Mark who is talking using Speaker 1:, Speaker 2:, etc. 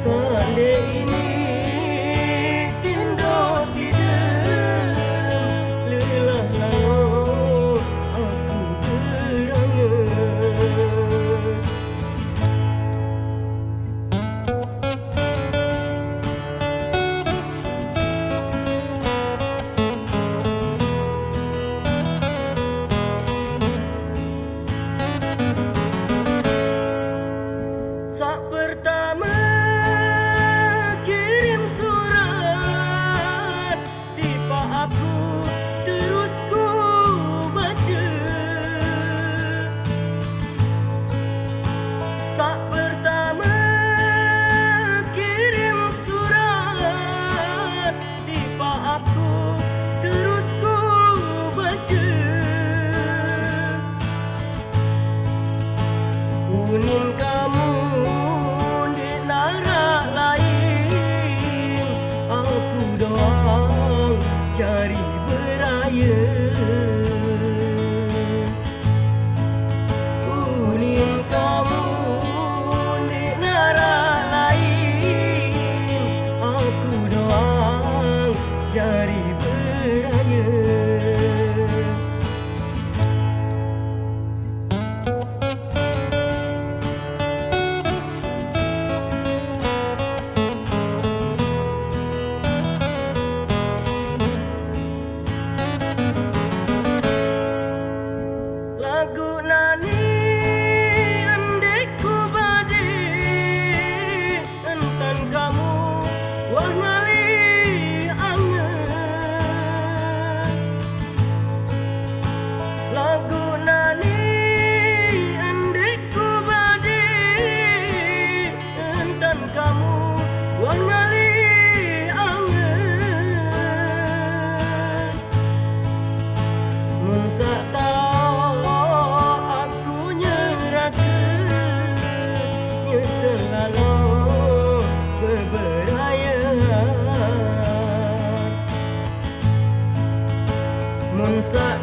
Speaker 1: Sande ini tindo tidak lelah lalu aku berangan. Sak pertama kirim surat, tiba aku terus ku baca. Sak pertama kirim surat, tiba aku terus ku baca. Kuning kamu di narak lain, aku doang cari beraya. Kuning kamu di narak lain, aku doang cari beraya. Lagu nani andai ku badi entan kamu wah ngali angen. Lagu nani andai ku badi entan kamu wah ngali angen. Mun sak selalu keberayaan mun sak